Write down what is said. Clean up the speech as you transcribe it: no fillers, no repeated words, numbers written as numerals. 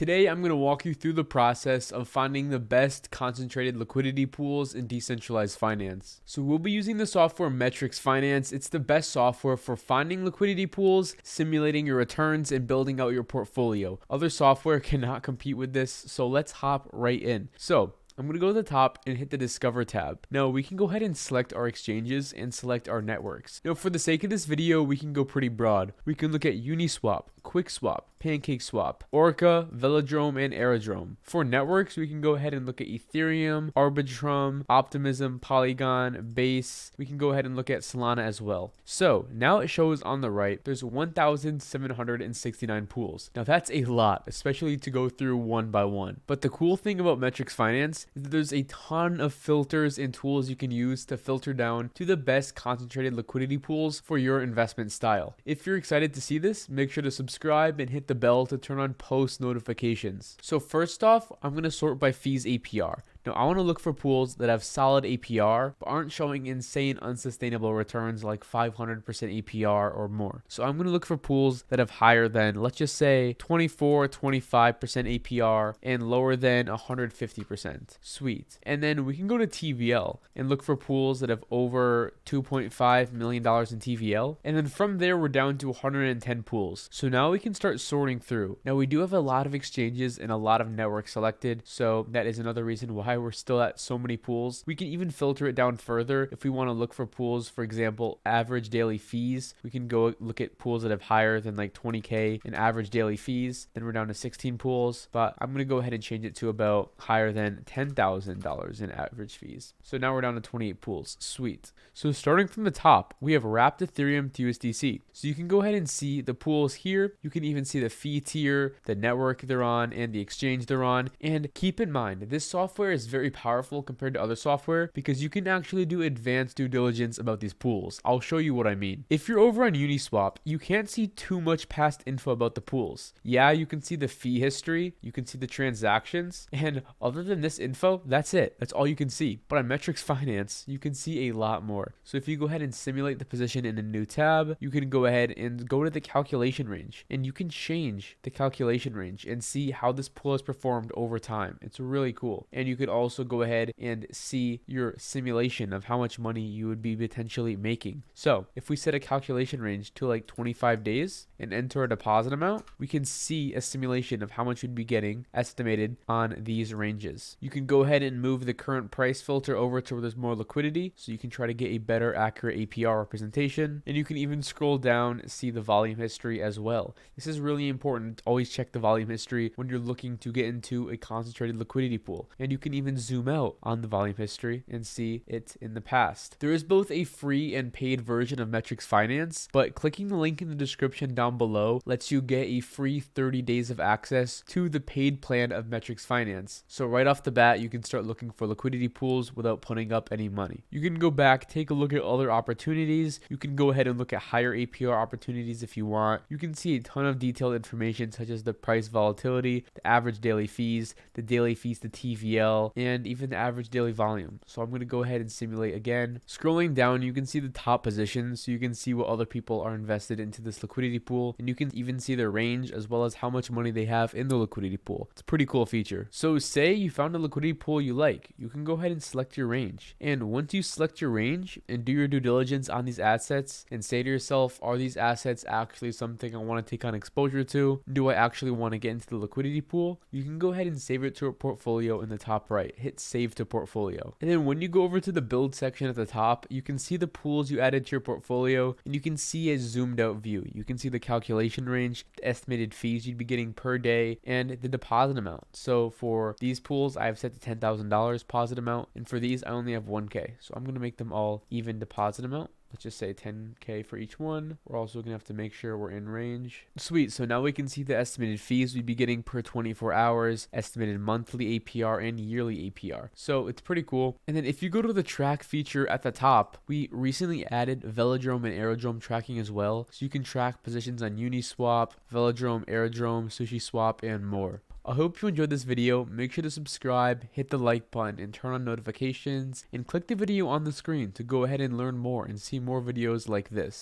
Today, I'm going to walk you through the process of finding the best concentrated liquidity pools in decentralized finance. So we'll be using the software Metrix Finance. It's the best software for finding liquidity pools, simulating your returns, and building out your portfolio. Other software cannot compete with this, so let's hop right in. So I'm going to go to the top and hit the Discover tab. Now we can go ahead and select our exchanges and select our networks. Now for the sake of this video, we can go pretty broad. We can look at Uniswap, QuickSwap, PancakeSwap, Orca, Velodrome, and Aerodrome. For networks, we can go ahead and look at Ethereum, Arbitrum, Optimism, Polygon, Base. We can go ahead and look at Solana as well. So now it shows on the right, there's 1,769 pools. Now that's a lot, especially to go through one by one. But the cool thing about Metrix Finance is that there's a ton of filters and tools you can use to filter down to the best concentrated liquidity pools for your investment style. If you're excited to see this, make sure to subscribe and hit the bell to turn on post notifications. So first off, I'm going to sort by fees APR. Now, I want to look for pools that have solid APR, but aren't showing insane unsustainable returns like 500% APR or more. So I'm going to look for pools that have higher than, let's just say, 24, 25% APR and lower than 150%. Sweet. And then we can go to TVL and look for pools that have over $2.5 million in TVL. And then from there, we're down to 110 pools. So now we can start sorting through. Now, we do have a lot of exchanges and a lot of networks selected. So that is another reason why we're still at so many pools. We can even filter it down further if we want to look for pools, for example, average daily fees. We can go look at pools that have higher than like 20K in average daily fees. Then we're down to 16 pools, but I'm going to go ahead and change it to about higher than $10,000 in average fees. So now we're down to 28 pools. Sweet. So starting from the top, we have wrapped Ethereum to USDC. So you can go ahead and see the pools here. You can even see the fee tier, the network they're on, and the exchange they're on. And keep in mind, this software is very powerful compared to other software because you can actually do advanced due diligence about these pools. I'll show you what I mean. If you're over on Uniswap, you can't see too much past info about the pools. Yeah, you can see the fee history, you can see the transactions, and other than this info, that's it. That's all you can see. But on Metrix Finance, you can see a lot more. So if you go ahead and simulate the position in a new tab, you can go ahead and go to the calculation range, and you can change the calculation range and see how this pool has performed over time. It's really cool. And you could also go ahead and see your simulation of how much money you would be potentially making. So if we set a calculation range to like 25 days and enter a deposit amount, we can see a simulation of how much you'd be getting estimated on these ranges. You can go ahead and move the current price filter over to where there's more liquidity, so you can try to get a better accurate APR representation. And you can even scroll down, see the volume history as well. This is really important. Always check the volume history when you're looking to get into a concentrated liquidity pool. And you can even zoom out on the volume history and see it in the past. There is both a free and paid version of Metrix Finance, but clicking the link in the description down below lets you get a free 30 days of access to the paid plan of Metrix Finance. So right off the bat, you can start looking for liquidity pools without putting up any money. You can go back, take a look at other opportunities. You can go ahead and look at higher APR opportunities if you want. You can see a ton of detailed information such as the price volatility, the average daily fees, the daily fees to TVL, and even the average daily volume. So I'm going to go ahead and simulate again. Scrolling down, you can see the top positions, so you can see what other people are invested into this liquidity pool, and you can even see their range as well as how much money they have in the liquidity pool. It's a pretty cool feature. So say you found a liquidity pool you like, you can go ahead and select your range. And once you select your range and do your due diligence on these assets and say to yourself, are these assets actually something I want to take on exposure to? Do I actually want to get into the liquidity pool? You can go ahead and save it to a portfolio in the top right. Hit save to portfolio. And then when you go over to the build section at the top, you can see the pools you added to your portfolio, and you can see a zoomed out view. You can see the calculation range, the estimated fees you'd be getting per day, and the deposit amount. So for these pools, I have set to $10,000 deposit amount, and for these, I only have 1K. So I'm going to make them all even deposit amount. Let's just say 10K for each one. We're also going to have to make sure we're in range. Sweet. So now we can see the estimated fees we'd be getting per 24 hours, estimated monthly APR and yearly APR. So it's pretty cool. And then if you go to the track feature at the top, we recently added Velodrome and Aerodrome tracking as well. So you can track positions on Uniswap, Velodrome, Aerodrome, SushiSwap, and more. I hope you enjoyed this video. Make sure to subscribe, hit the like button, and turn on notifications, and click the video on the screen to go ahead and learn more and see more videos like this.